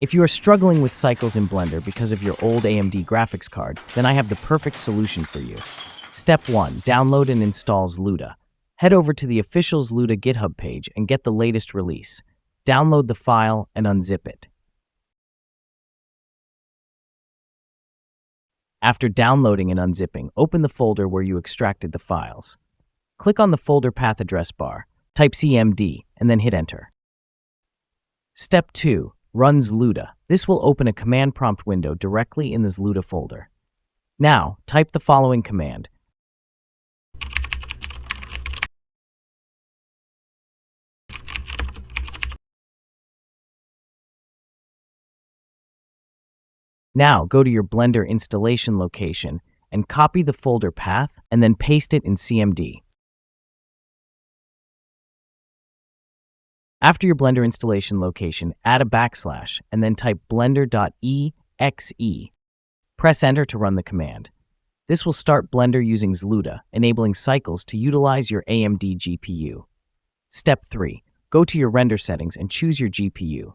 If you are struggling with cycles in Blender because of your old AMD graphics card, then I have the perfect solution for you. Step 1. Download and install Zluda. Head over to the official Zluda GitHub page and get the latest release. Download the file and unzip it. After downloading and unzipping, open the folder where you extracted the files. Click on the folder path address bar, type CMD, and then hit enter. Step 2. Run Zluda. This will open a command prompt window directly in the Zluda folder. Now, type the following command. Now, go to your Blender installation location and copy the folder path and then paste it in CMD. After your Blender installation location, add a backslash and then type blender.exe. Press enter to run the command. This will start Blender using Zluda, enabling cycles to utilize your AMD GPU. Step 3. Go to your render settings and choose your GPU.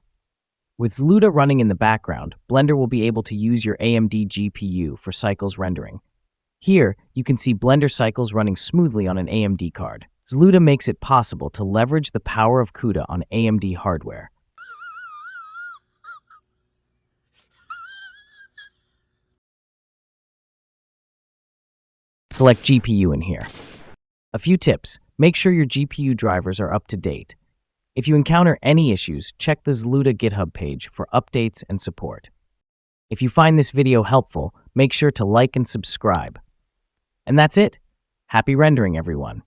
With Zluda running in the background, Blender will be able to use your AMD GPU for cycles rendering. Here, you can see Blender cycles running smoothly on an AMD card. Zluda makes it possible to leverage the power of CUDA on AMD hardware. Select GPU in here. A few tips. Make sure your GPU drivers are up to date. If you encounter any issues, check the Zluda GitHub page for updates and support. If you find this video helpful, make sure to like and subscribe. And that's it. Happy rendering, everyone.